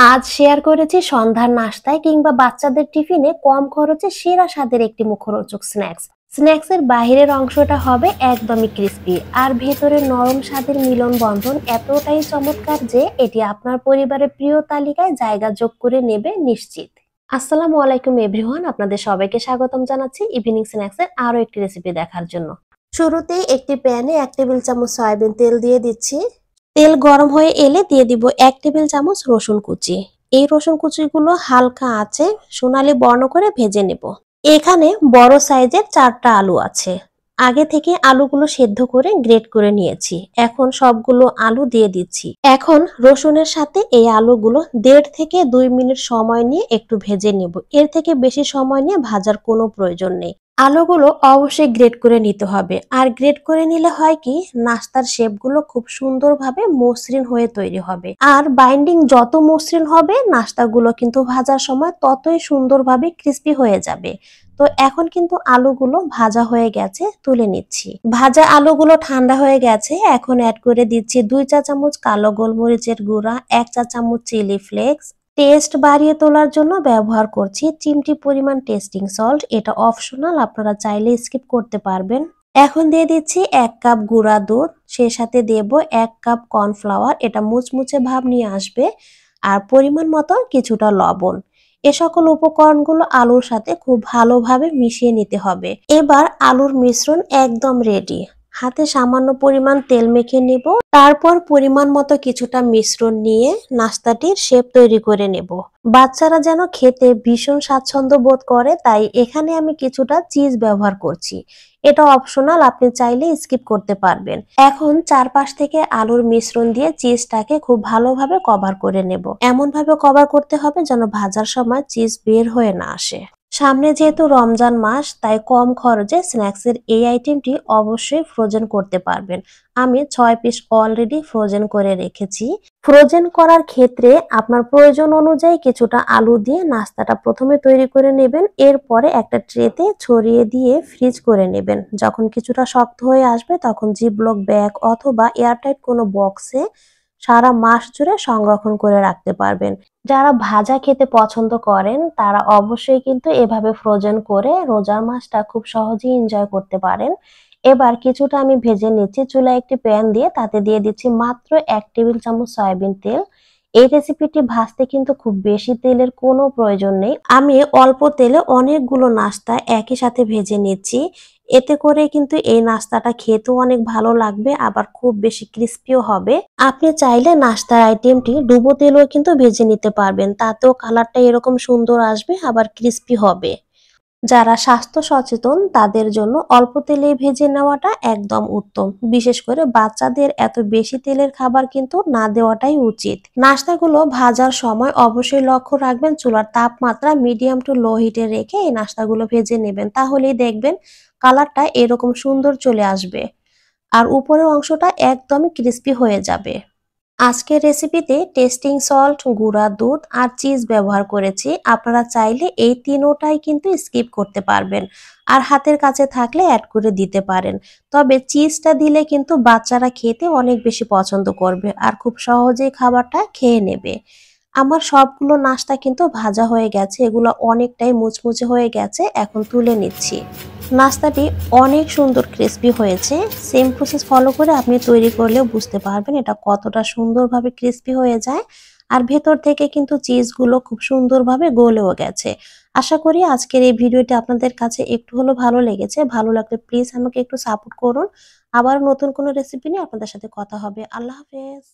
আজ শেয়ার করেছি সন্ধ্যার নাস্তায় কিংবা বাচ্চাদের টিফিনে কম খরচে সেরা স্বাদের একটি মুখরোচক স্ন্যাক্সের বাহিরের অংশটা হবে একদমই ক্রিস্পি আর ভেতরের নরম স্বাদের মিলন বন্ধন এতটাই চমৎকার যে এটি আপনার পরিবারের প্রিয় তালিকায় জায়গা যোগ করে নেবে নিশ্চিত। আসসালামু আলাইকুম এভরিওয়ান, আপনাদের সবাইকে স্বাগতম জানাচ্ছি ইভিনিং স্ন্যাক্সের আরো একটি রেসিপি দেখার জন্য। শুরুতেই একটি প্যানে 1 টেবিল চামচ সয়াবিন তেল দিয়ে দিচ্ছি। তেল গরম হয়ে এলে দিয়ে দিব 1 টেবিল চামচ রসুন কুচি। এই রসুন কুচিগুলো হালকা আঁচে সোনালী বর্ণ করে ভেজে নেব। এখানে বড় সাইজের 4টা আলু আছে। আগে থেকে আলুগুলো সেদ্ধ করে গ্রেট করে নিয়েছি। এখন সবগুলো আলু দিয়ে দিচ্ছি। এখন রসুনের সাথে এই আলুগুলো 1.5 থেকে 2 মিনিট সময় নিয়ে একটু ভেজে নেব। এর থেকে বেশি সময় নিয়ে ভাজার কোনো প্রয়োজন নেই। আলুগুলো অবশ্যই গ্রেট করে নিতে হবে। আর গ্রেট করে নিলে হয় কি, নাস্তার শেপগুলো খুব সুন্দরভাবে মসৃণ হয়ে তৈরি হবে। আর বাইন্ডিং যত মসৃণ হবে নাস্তাগুলো কিন্তু ভাজার সময় ততই সুন্দরভাবে ক্রিস্পি হয়ে যাবে। তো এখন কিন্তু আলুগুলো ভাজা হয়ে গেছে, তুলে নিচ্ছি। ভাজা আলুগুলো ঠান্ডা হয়ে গেছে। এখন অ্যাড করে দিচ্ছি 2 চা চামচ কালো গোলমরিচের গুঁড়া, 1 চা চামচ চিলি ফ্লেক্স। টেস্ট বাড়িয়ে তোলার জন্য ব্যবহার করছি চিমটি পরিমাণ টেস্টিং সল্ট। এটা অপশনাল, আপনারা চাইলে স্কিপ করতে পারবেন। এখন দিয়ে দিচ্ছি 1 কাপ গুঁড়া দুধ, সেই সাথে দেব 1 কাপ কর্নফ্লাওয়ার, এটা মুচমুচে ভাব নিয়ে আসবে। আর পরিমাণ মতো কিছুটা লবণ। এ সকল উপকরণগুলো আলুর সাথে খুব ভালোভাবে মিশিয়ে নিতে হবে। এবার আলুর মিশ্রণ একদম রেডি। হাতে সামান্য পরিমাণ তেল মেখে নেব। তারপর পরিমাণ মতো কিছুটা মিশ্রণ নিয়ে নাস্তাটির শেপ তৈরি করে নেব। বাচ্চারা যেন খেতে ভীষণ স্বাচ্ছন্দ্য বোধ করে, তাই এখানে আমি কিছুটা চিজ ব্যবহার করছি। এটা অপশনাল, আপনি চাইলে স্কিপ করতে পারবেন। এখন চারপাশ থেকে আলুর মিশ্রণ দিয়ে চিজটাকে খুব ভালোভাবে কভার করে নেব। এমন ভাবে কভার করতে হবে যেন ভাজার সময় চিজ বের হয়ে না আসে। সামনে যেহেতু রমজান মাস, তাই কম খরচে স্ন্যাক্সের এই আইটেমটি অবশ্যই ফ্রোজেন করতে পারবেন। আমি 6 পিস অলরেডি ফ্রোজেন করে রেখেছি। ফ্রোজেন করার ক্ষেত্রে আপনার প্রয়োজন অনুযায়ী কিছুটা আলু দিয়ে নাস্তাটা প্রথমে তৈরি করে নেবেন। এরপরে একটা ট্রেতে ছড়িয়ে দিয়ে ফ্রিজ করে নেবেন। যখন কিছুটা শক্ত হয়ে আসবে তখন জিপলক ব্যাগ অথবা এয়ারটাইট কোনো বক্সে সারা মাস জুড়ে সংরক্ষণ করে রাখতে পারবেন। যারা ভাজা খেতে পছন্দ করেন তারা অবশ্যই কিন্তু এভাবে ফ্রোজেন করে রোজার মাসটা খুব সহজেই এনজয় করতে পারেন। এবার কিছুটা আমি ভেজে নিচ্ছি। চুলায় একটি প্যান দিয়ে তাতে দিয়ে দিচ্ছি মাত্র 1 টেবিল চামচ সয়াবিন তেল। এই রেসিপিটি ভাজতে কিন্তু খুব বেশি তেলের কোনো প্রয়োজন নেই। আমি অল্প তেলে অনেকগুলো নাস্তা একই সাথে ভেজে নিচ্ছি। এতে করে কিন্তু এই নাস্তাটা খেতেও অনেক ভালো লাগবে, আবার খুব বেশি ক্রিস্পিও হবে। আপনি চাইলে নাস্তার আইটেমটি ডুবো তেলেও কিন্তু ভেজে নিতে পারবেন, তাতেও কালারটা এরকম সুন্দর আসবে, আবার ক্রিস্পি হবে। যারা স্বাস্থ্য সচেতন তাদের জন্য অল্প তেলে ভেজে নেওয়াটা একদম উত্তম। বিশেষ করে বাচ্চাদের এত বেশি তেলের খাবার কিন্তু না দেওয়াটাই উচিত। নাস্তাগুলো ভাজার সময় অবশ্যই লক্ষ্য রাখবেন চুলার তাপমাত্রা মিডিয়াম টু লো হিটে রেখে এই নাস্তাগুলো ভেজে নেবেন। তাহলেই দেখবেন কালারটা এরকম সুন্দর চলে আসবে আর উপরের অংশটা একদমই ক্রিস্পি হয়ে যাবে। আজকের রেসিপিতে টেস্টিং সল্ট, গুঁড়া দুধ আর চিজ ব্যবহার করেছি। আপনারা চাইলে এই তিনোটাই কিন্তু স্কিপ করতে পারবেন, আর হাতের কাছে থাকলে অ্যাড করে দিতে পারেন। তবে চিজটা দিলে কিন্তু বাচ্চারা খেতে অনেক বেশি পছন্দ করবে আর খুব সহজেই খাবারটা খেয়ে নেবে। আমার সবগুলো নাস্তা কিন্তু ভাজা হয়ে গেছে, এগুলো অনেকটাই মুচমুচে হয়ে গেছে। এখন তুলে নিচ্ছি। নাস্তাটি অনেক সুন্দর ক্রিস্পি হয়েছে। সেম প্রসেস ফলো করে আপনি তৈরি করলেও বুঝতে পারবেন এটা কতটা সুন্দরভাবে ক্রিস্পি হয়ে যায়। আর ভেতর থেকে কিন্তু চিজগুলো খুব সুন্দরভাবে গলেও গেছে। আশা করি আজকের এই ভিডিওটি আপনাদের কাছে একটু হলেও ভালো লেগেছে। ভালো লাগলে প্লিজ আমাকে একটু সাপোর্ট করুন। আবার নতুন কোনো রেসিপি নিয়ে আপনাদের সাথে কথা হবে। আল্লাহ হাফেজ।